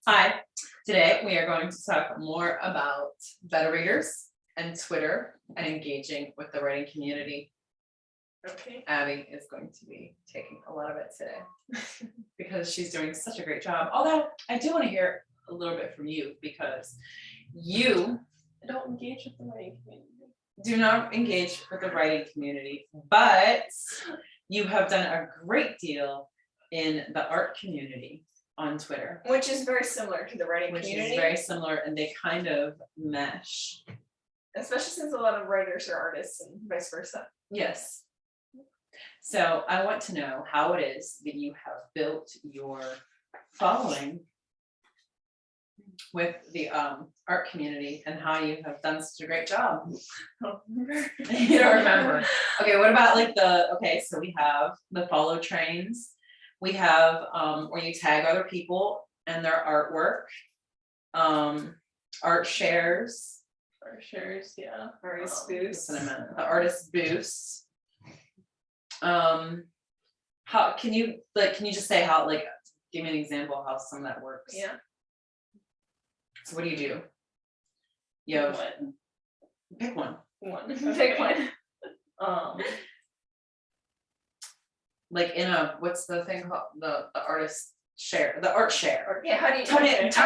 Hi, today we are going to talk more about beta readers and Twitter and engaging with the writing community. Okay. Abby is going to be taking a lot of it today because she's doing such a great job. Although I do want to hear a little bit from you because you Don't engage with the writing community. do not engage with the writing community, but you have done a great deal in the art community on Twitter. Which is very similar to the writing Which community. is very similar, and they kind of mesh. Especially since a lot of writers are artists and vice versa. Yes. So I want to know how it is that you have built your following with the art community and how you have done such a great job. You don't remember. Okay, what about like so we have the follow trains. We have where you tag other people and their artwork, art shares. Art shares, yeah. Artist boosts. The artist boosts. How can you just say how, like, give me an example of how some of that works? Yeah. So what do? You have One. pick one. Pick one. Like in a, what's the thing called, the artist share, the art share. Yeah, how do you Tell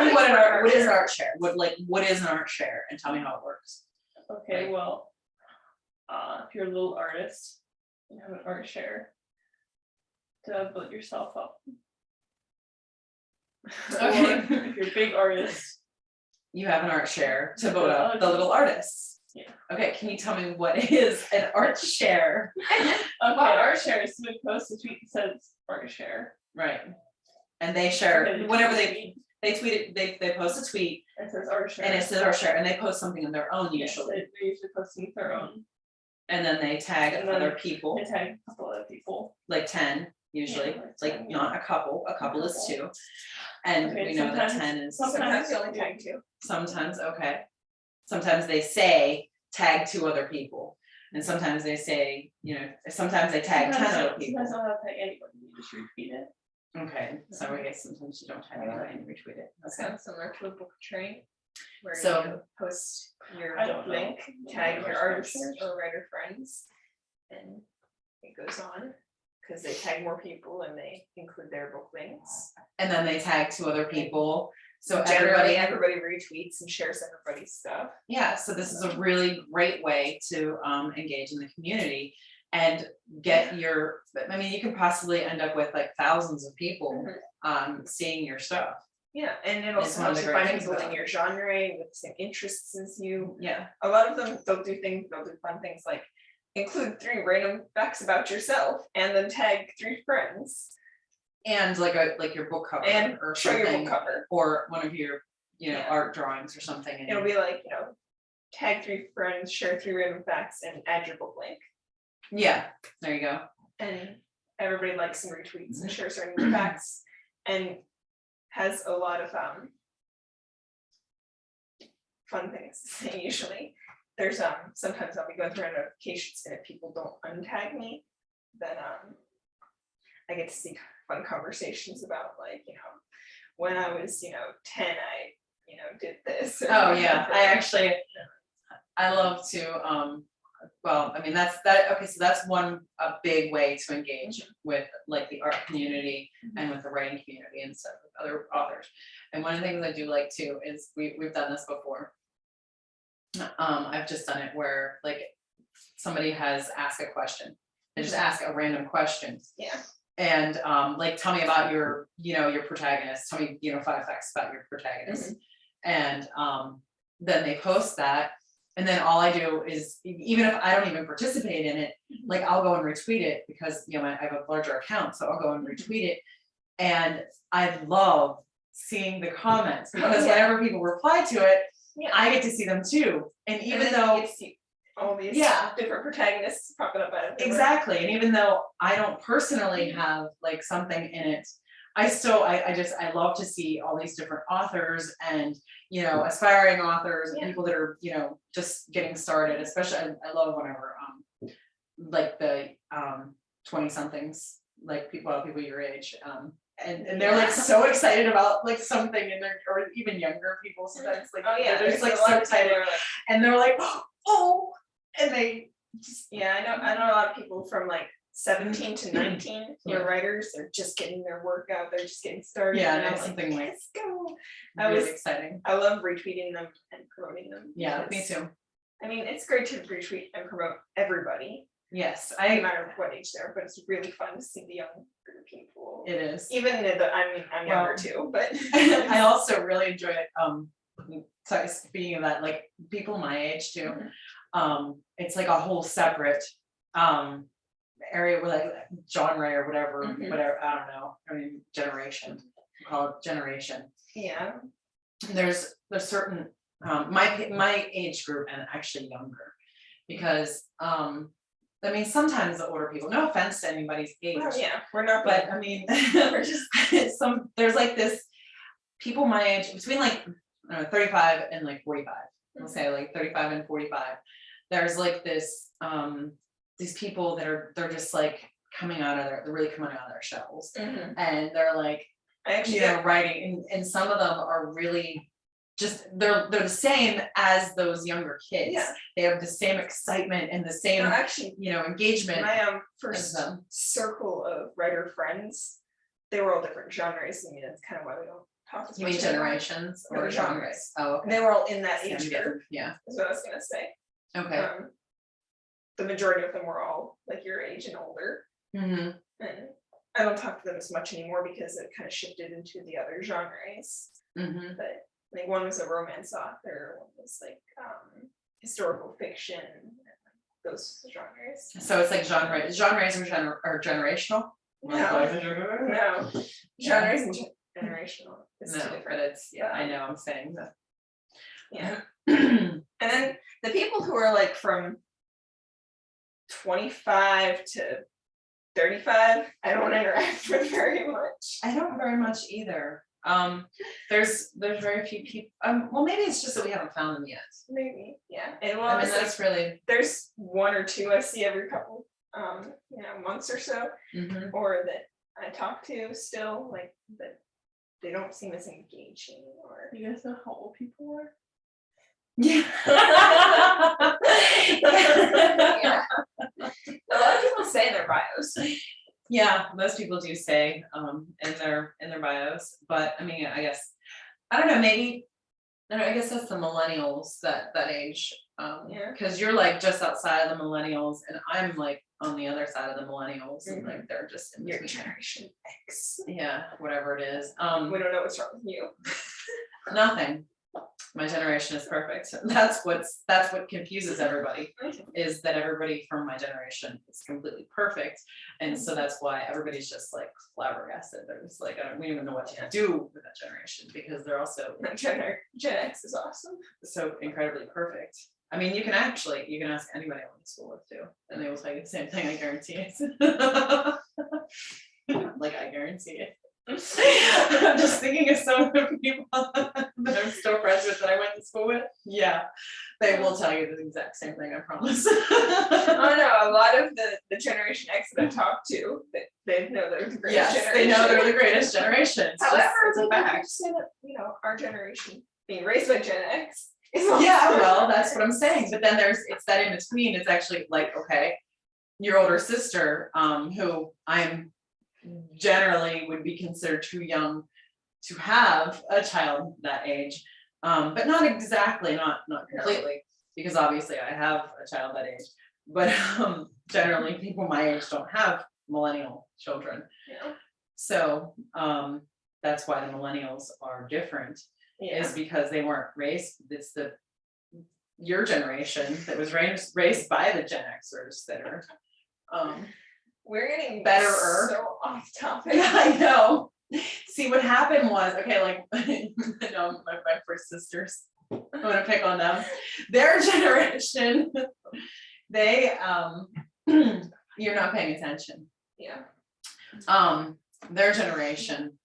me what is an art share? What is an art share, and tell me how it works. Okay, well, if you're a little artist, you have an art share to build yourself up. Okay. Or if you're a big artist, You have an art share to vote up the little artists. Yeah. Okay, can you tell me what is an art share? Okay, art share is somebody posts a tweet that says art share. Right. And they share Okay, whenever they tweet it, they post a tweet It says art share. and it says art share, and they post something of their own Yes, usually. they're usually posting their own. And then they tag And then other people, They tag a couple other people. like 10 usually, Yeah, like like 10, not a couple is 2. And Okay, we know that sometimes- 10 is Sometimes you only tag 2. sometimes, okay. Sometimes they say tag 2 other people. And sometimes they say, sometimes they tag 10 other people. Sometimes I don't tag anybody, you just repeat it. Okay, so I guess sometimes you don't tag anybody and retweet it. Okay. Sounds similar to a book train, where So- you post your I don't know. link, tag your Art artist shares. or writer friends, and it goes on, because they tag more people and they include their book links. And then they tag 2 other people. So Generally, everybody, everybody retweets and shares everybody's stuff. yeah, so this is a really great way to engage in the community and get your, I mean, you can possibly end up with like thousands of people seeing your stuff. Yeah, and it It's also one of helps the you great find things people about in it. your genre with the same interests as you. Yeah, A lot of them, they'll do fun things like include 3 random facts about yourself and then tag 3 friends and like your book cover and or show your something, book cover. or one of your, Yeah. art drawings or something. And It'll be like, tag 3 friends, share 3 random facts, and add your book link. yeah, there you go. And everybody likes and retweets and shares random facts and has a lot of fun things to say usually. There's sometimes I'll be going through notifications, and if people don't untag me, then I get to see fun conversations about, like, when I was 10, I did this. or Oh yeah, whatever. I love to well, I mean, okay, so that's a big way to engage with like the art community and with the writing community and stuff with other authors. And one of the things I do like too is we've done this before. I've just done it where like somebody has asked a question. They just ask a random question. Yeah. And like, tell me about your protagonist. Tell me, 5 facts about your protagonist. And then they post that. And then all I do is, even if I don't even participate in it, like I'll go and retweet it because, I have a larger account, so I'll go and retweet it. And I love seeing the comments because whenever people reply to it, I get to see them too. And even though you get to see all these different protagonists popping up out of nowhere. exactly, and even though I don't personally have like something in it, I love to see all these different authors and aspiring authors and people that are just getting started. Especially I love whenever like the 20 somethings like people your age, and they're like so excited about like something, and they're, or even younger people sometimes, like, Oh yeah, they're just like there's a lot so of people excited, who are like, and they're like, oh, and they just, yeah, I know a lot of people from like 17 to 19 who Yeah. are writers. They're just getting their work out. They're just getting started. Yeah, and I'm nice, like, something like let's go. really exciting. I love retweeting them and promoting them. Yeah, me because, too. I mean, it's great to retweet and promote everybody, Yes, no matter what age they are, but it's really fun to see the younger people. it is. Even I'm younger Well, too, but I also really enjoy it. So speaking of that, like people my age too, it's like a whole separate area where like genre or whatever, Mhm. whatever, I don't know. I mean, generation, we call it generation. yeah, There's certain my age group and actually younger, because I mean sometimes the older people, no offense to anybody's age, well, yeah, we're not, but I mean we're just there's like this people my age between like 35 and like 45, we'll say like 35 and 45, there's like this these people that they're just like they're really coming out of their shells, Mhm. and they're like, I actually you know, writing, and some of them are really just they're the same as those younger kids. Yeah. They have the same excitement and the same, no, actually you know, engagement my as first them. circle of writer friends, they were all different genres. I mean, that's kind of why we don't talk as You much mean anymore. generations No, or genres? genres. Oh, okay. They were all in that Yeah, age yeah, group, yeah. is what I was gonna say. Okay. The majority of them were all like your age and older, Mm-hmm. and I don't talk to them as much anymore because it kind of shifted into the other genres. Mm-hmm. But like one was a romance author, one was like historical fiction, and those genres. So it's like genres are generational. No, No, no, genres and generational. It's two but different. it's, yeah, I know, I'm saying that. Yeah. And then the people who are like from 25 to 35, I don't interact with very much. I don't very much either. There's very few people. Well, maybe it's just that we haven't found them yet. Maybe, yeah. And well, I mean, it's like, that's really. there's one or two I see every couple, months or so, Mhm. or that I talk to still, like, but they don't seem as engaging or. You guys know how old people are? Yeah. Yeah. A lot of people say in their bios. Yeah, most people do say in their bios, but I mean, I guess, I don't know, maybe, I guess that's the millennials, that age. Yeah. Because you're like just outside of the millennials, and I'm like on the other side of the millennials, and Mhm. like they're just in Your between. generation X. Yeah, whatever it is. We don't know what's wrong with you. Nothing. My generation is perfect. That's what confuses everybody, is that everybody from my generation is completely perfect. And so that's why everybody's just like flabbergasted. They're just like, we don't even know what to do with that generation, because they're also Gen X is awesome. so incredibly perfect. I mean, you can ask anybody I went to school with too, and they will tell you the same thing, I guarantee it. Like, I guarantee it. I'm just thinking of some of the people that I'm still friends with that I went to school with. Yeah, they will tell you the exact same thing, I promise. Oh no, a lot of the Generation X that I talk to, they know they're the greatest Yes, generation. they know they're the greatest generation. It's just- However, it's a we have fact. to say that, our generation being raised by Gen X is Yeah, also- well, that's what I'm saying, but then it's that in between, it's actually like, okay, your older sister, who I'm generally would be considered too young to have a child that age, but not exactly, not completely, because obviously I have a child that age, but generally people my age don't have millennial children. Yeah. So that's why the millennials are different, is because they weren't raised, it's your generation that was raised by the Gen Xers that are we're getting better. so off topic. Yeah, I know. See, what happened was, okay, like, my first sisters, I'm gonna pick on them. Their generation, they, you're not paying attention. Yeah. Their generation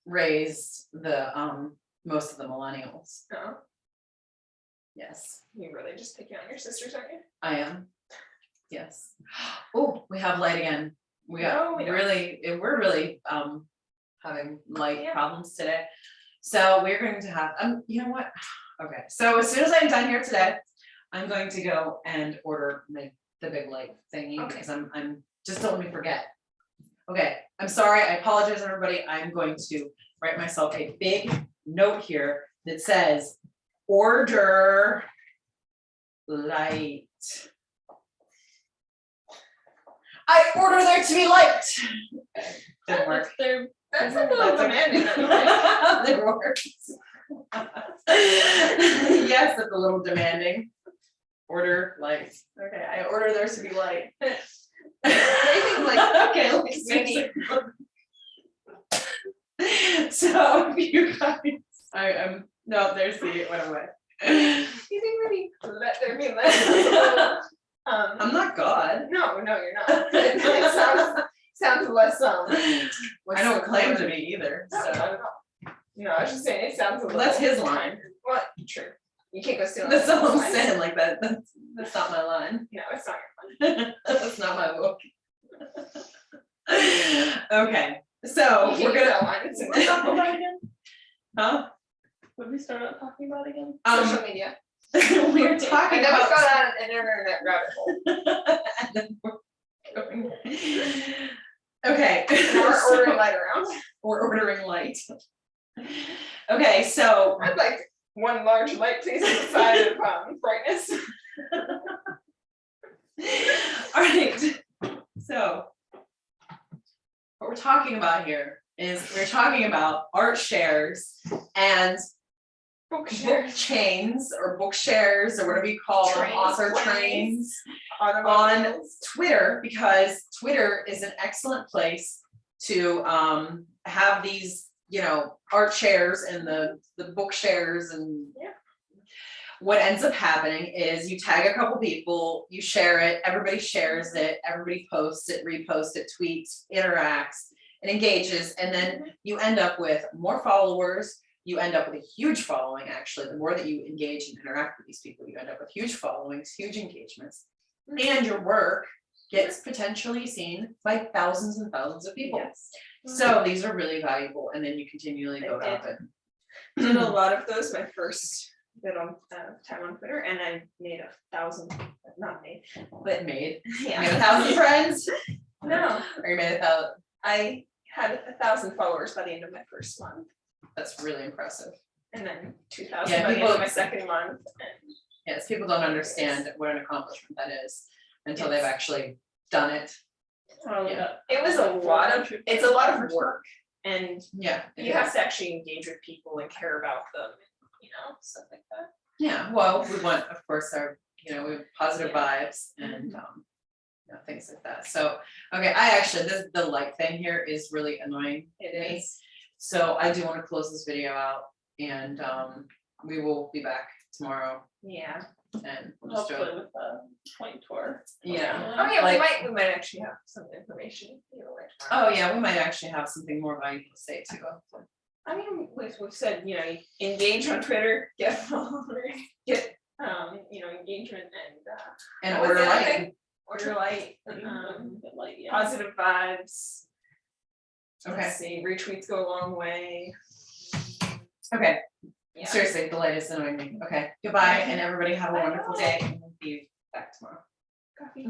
raised the, most of the millennials. No, Yes, you really just picking on your sisters, aren't you? I am. Yes. Oh, we have light again. We No, got we don't. we're really having light Yeah. problems today. So we're going to have, you know what? Okay, so as soon as I'm done here today, I'm going to go and order the big light thingy Okay. because I'm just don't let me forget. Okay, I'm sorry, I apologize, everybody. I'm going to write myself a big note here that says, order light. I order there to be light. Didn't work. That's a little demanding. It works. Yes, it's a little demanding. Order light. Okay, I order there to be light. Anything like, okay, let me see. So you guys, I'm, no, there's the, it went away. You think maybe let there be light? I'm not God. No, you're not. It sounds less I don't claim to be either, No, so. not at all. No, I was just saying it sounds a little. Well, that's his line. What? True. You can't go steal. That's all I'm line. saying, like that's not my line. No, it's not your line. That's not my book. Okay, so You we're can't use gonna, that line. It's in the huh? What did we start out talking about again? social media. We're I talking know about. it's gone on an internet rabbit hole. And then we're going- Okay. Now we're so ordering light around. We're ordering light. Okay, so I'd like one large light, please, on the side of brightness. all right, so what we're talking about here is we're talking about art shares and Book book shares. chains or book shares or whatever you call them, Trains, author planes. trains on Automobiles. Twitter, because Twitter is an excellent place to have these, you know, art shares and the book shares and Yeah. what ends up happening is you tag a couple people, you share it, everybody shares it, everybody posts it, reposts it, tweets, interacts, and engages, and then you end up with more followers. You end up with a huge following, actually. The more that you engage and interact with these people, you end up with huge followings, huge engagements. And your work gets potentially seen by thousands and thousands of people. Yes. So these are really valuable, and then you continually I go did. up and. Did a lot of those my first bit on time on Twitter, and I made 1,000, not made, but Made, yeah. made 1,000 friends, No, or you made 1,000, I had 1,000 followers by the end of my first month, that's really impressive. and then 2,000 Yeah, by the end people- of my second month. And Yes, people don't understand what an accomplishment that is until they've Yes. actually done it. Yeah. it was a lot of, it's a lot of work, and Yeah. it you is. have to actually engage with people and care about them, you know, stuff like that. Yeah, well, we want, of course, our, you know, we have positive Yeah. vibes and, you know, things like that. So, okay, I actually, the light thing here is really annoying. It me. is. So I do want to close this video out and, we will be back tomorrow Yeah. and we'll just do Hopefully it. with the point tour. Yeah. Oh yeah, Like- we might actually have some information, you know, like tomorrow. Oh, yeah, we might actually have something more valuable to say too. I mean, we've said, you know, engage on Twitter, get followers, get, you know, engagement And what was order the other light. thing? Order light, But like, yeah. positive vibes. Okay, Let's see, retweets go a long way. okay, Yeah. seriously, the light is annoying me. Okay, goodbye and everybody have a wonderful day and we'll be back tomorrow. Coffee.